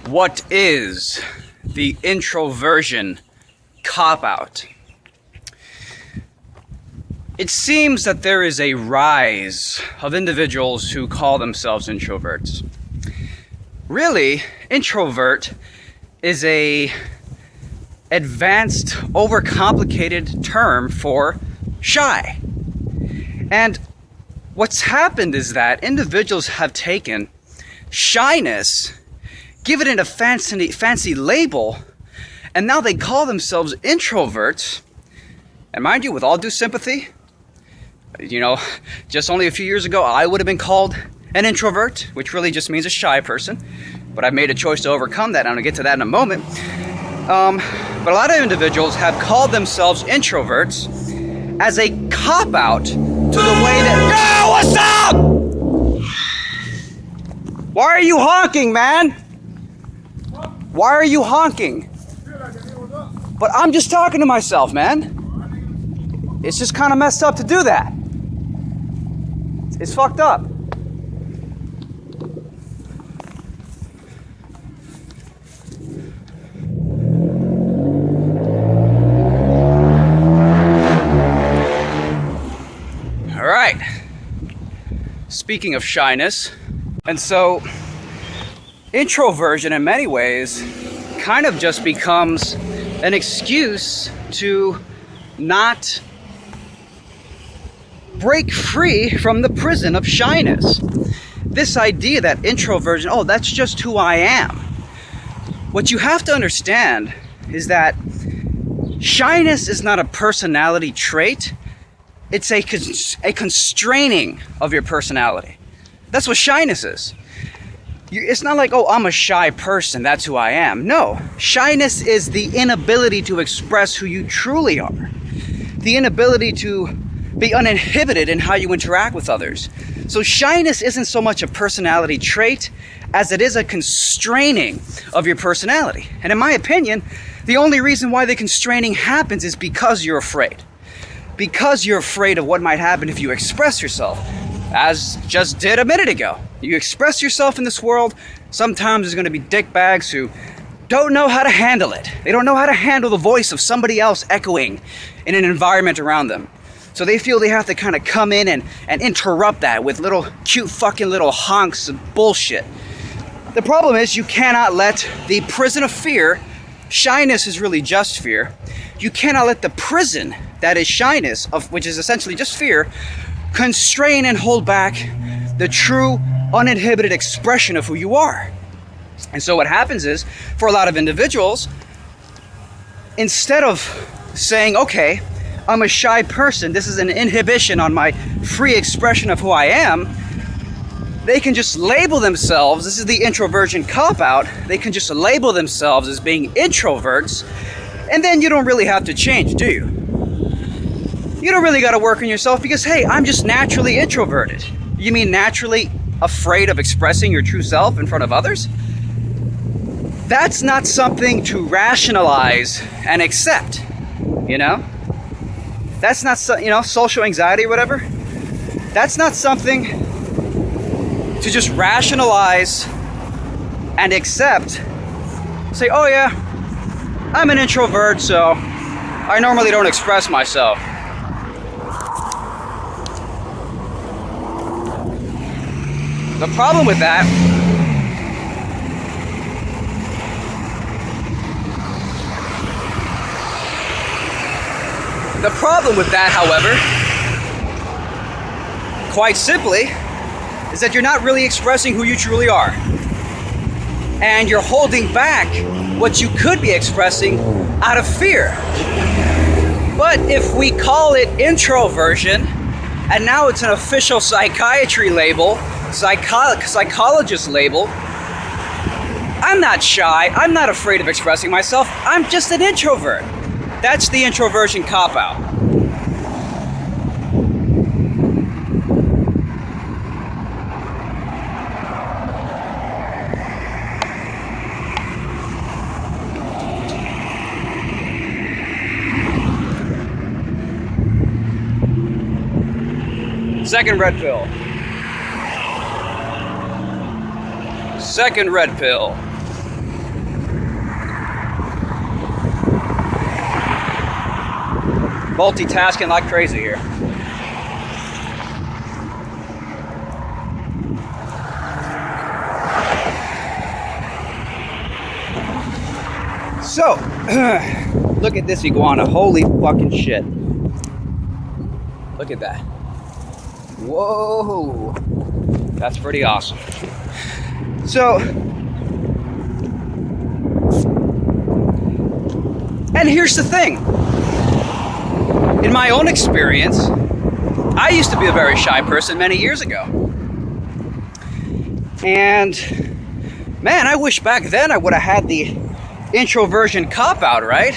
What is the introversion cop-out? It seems that there is a rise of individuals who call themselves introverts. Really, introvert is a advanced, overcomplicated term for shy. And what's happened is that individuals have taken shyness, given it a fancy label, and now they call themselves introverts. And mind you, with all due sympathy, just only a few years ago, I would have been called an introvert, which really just means a shy person. But I've made a choice to overcome that, and I'm going to get to that in a moment. But a lot of individuals have called themselves introverts as a cop-out to the way that... Yo, what's up? Why are you honking, man? Why are you honking? But I'm just talking to myself, man. It's just kind of messed up to do that. It's fucked up. All right. Speaking of shyness, and so introversion in many ways kind of just becomes an excuse to not break free from the prison of shyness. This idea that introversion, oh, that's just who I am. What you have to understand is that shyness is not a personality trait. It's a constraining of your personality. That's what shyness is. It's not like, oh, I'm a shy person, that's who I am. No, shyness is the inability to express who you truly are. The inability to be uninhibited in how you interact with others. So shyness isn't so much a personality trait as it is a constraining of your personality. And in my opinion, the only reason why the constraining happens is because you're afraid. Because you're afraid of what might happen if you express yourself. As just did a minute ago. You express yourself in this world, sometimes there's going to be dickbags who don't know how to handle it. They don't know how to handle the voice of somebody else echoing in an environment around them. So they feel they have to kind of come in and interrupt that with little cute fucking little honks of bullshit. The problem is you cannot let the prison of fear, shyness is really just fear, you cannot let the prison that is shyness, of which is essentially just fear, constrain and hold back the true uninhibited expression of who you are. And so what happens is, for a lot of individuals, instead of saying, okay, I'm a shy person, this is an inhibition on my free expression of who I am, they can just label themselves, this is the introversion cop-out, they can just label themselves as being introverts, and then you don't really have to change, do you? You don't really got to work on yourself because, hey, I'm just naturally introverted. You mean naturally afraid of expressing your true self in front of others? That's not something to rationalize and accept, That's not, social anxiety or whatever. That's not something to just rationalize and accept. Say, oh yeah, I'm an introvert, so I normally don't express myself. The problem with that however, quite simply, is that you're not really expressing who you truly are. And you're holding back what you could be expressing out of fear. But if we call it introversion, and now it's an official psychiatry label, psychologist label, I'm not shy, I'm not afraid of expressing myself, I'm just an introvert. That's the introversion cop-out. Second red pill. Second red pill. multitasking like crazy here. So, look at this iguana. Holy fucking shit. Look at that. Whoa. That's pretty awesome. So, and here's the thing. In my own experience, I used to be a very shy person many years ago. And, man, I wish back then I would have had the introversion cop-out, right?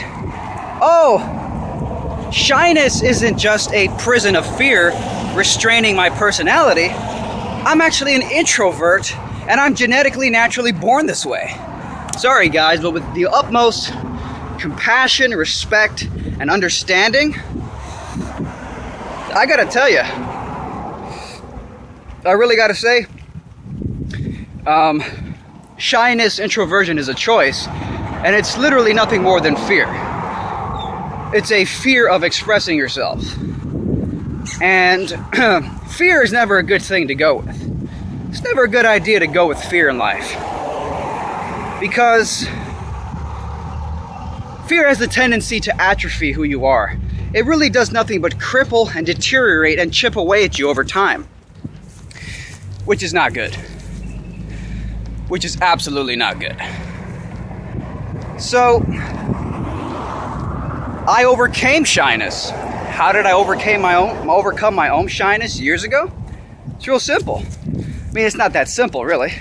Oh, shyness isn't just a prison of fear restraining my personality. I'm actually an introvert, and I'm genetically naturally born this way. Sorry, guys, but with the utmost compassion, respect, and understanding, I gotta tell you, I really gotta say, shyness, introversion is a choice. And it's literally nothing more than fear. It's a fear of expressing yourself. And fear is never a good thing to go with. It's never a good idea to go with fear in life. Because fear has the tendency to atrophy who you are. It really does nothing but cripple and deteriorate and chip away at you over time. Which is not good. Which is absolutely not good. So, I overcame shyness. How did I overcome my own shyness years ago? It's real simple. I mean, it's not that simple, really.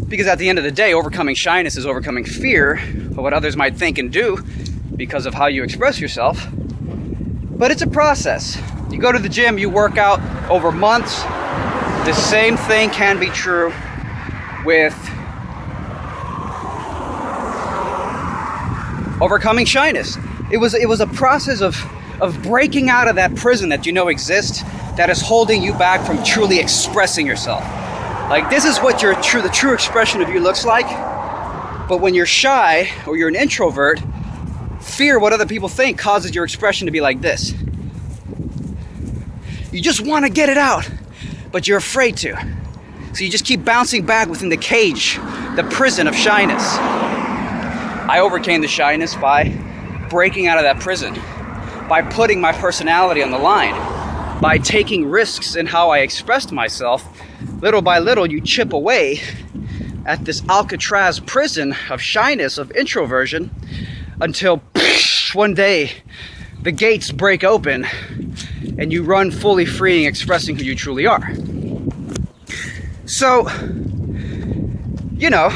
Because at the end of the day, overcoming shyness is overcoming fear of what others might think and do because of how you express yourself. But it's a process. You go to the gym, you work out over months. The same thing can be true with overcoming shyness. It was a process of breaking out of that prison that you know exists, that is holding you back from truly expressing yourself. Like, this is what the true expression of you looks like. But when you're shy or you're an introvert, fear what other people think causes your expression to be like this. You just want to get it out, but you're afraid to. So you just keep bouncing back within the cage, the prison of shyness. I overcame the shyness by breaking out of that prison, by putting my personality on the line, by taking risks in how I expressed myself. Little by little, you chip away at this Alcatraz prison of shyness, of introversion, until one day the gates break open and you run fully free, expressing who you truly are. So, you know,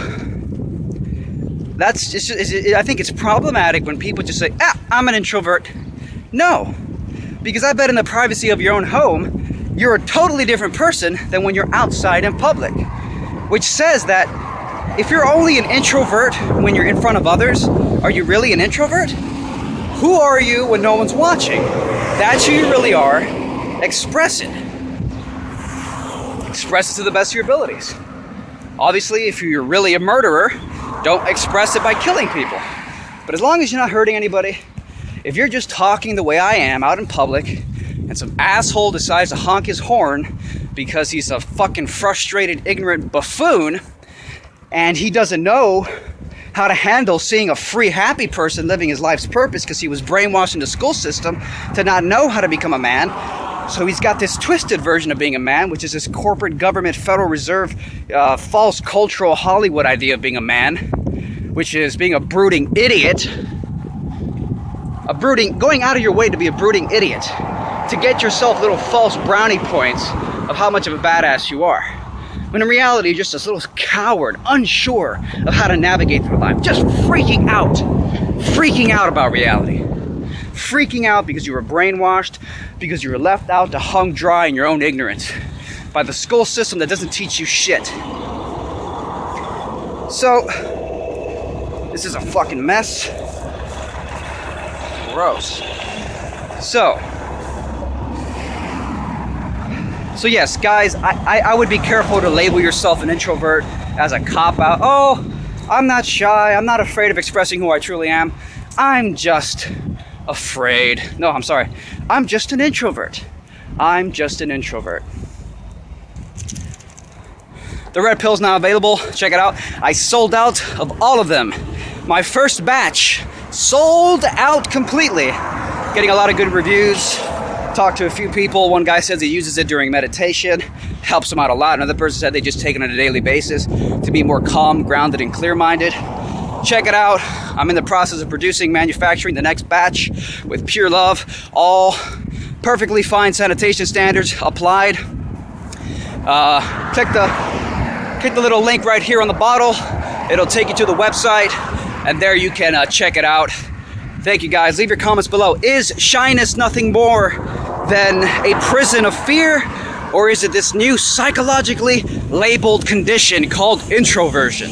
that's just, I think it's problematic when people just say, I'm an introvert. No, because I bet in the privacy of your own home, you're a totally different person than when you're outside in public. Which says that if you're only an introvert when you're in front of others, are you really an introvert? Who are you when no one's watching? That's who you really are. Express it. Express it to the best of your abilities. Obviously, if you're really a murderer, don't express it by killing people. But as long as you're not hurting anybody, if you're just talking the way I am out in public, and some asshole decides to honk his horn because he's a fucking frustrated, ignorant buffoon, and he doesn't know how to handle seeing a free, happy person living his life's purpose because he was brainwashed in the school system to not know how to become a man. So he's got this twisted version of being a man, which is this corporate government, Federal Reserve, false cultural Hollywood idea of being a man, which is being a brooding idiot. Going out of your way to be a brooding idiot, to get yourself little false brownie points of how much of a badass you are. When in reality, you're just this little coward, unsure of how to navigate through life, just freaking out about reality. Freaking out because you were brainwashed, because you were left out to hung dry in your own ignorance by the school system that doesn't teach you shit. So, this is a fucking mess. Gross. So yes, guys, I would be careful to label yourself an introvert as a cop-out. Oh, I'm not shy. I'm not afraid of expressing who I truly am. I'm just afraid. No, I'm sorry. I'm just an introvert. I'm just an introvert. The red pill's now available. Check it out. I sold out of all of them. My first batch sold out completely. Getting a lot of good reviews. Talked to a few people. One guy says he uses it during meditation. Helps him out a lot. Another person said they just take it on a daily basis to be more calm, grounded, and clear-minded. Check it out. I'm in the process of producing, manufacturing the next batch with pure love. All perfectly fine sanitation standards applied. Click the little link right here on the bottle. It'll take you to the website, and there you can check it out. Thank you guys. Leave your comments below. Is shyness nothing more than a prison of fear, or is it this new psychologically labeled condition called introversion?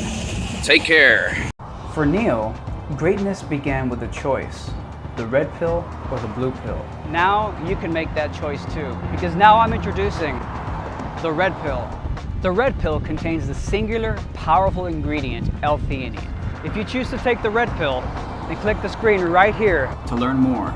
Take care. For Neil, greatness began with a choice: the red pill or the blue pill. Now you can make that choice too, because now I'm introducing the red pill. The red pill contains the singular, powerful ingredient, L-theanine. If you choose to take the red pill, then click the screen right here To learn more,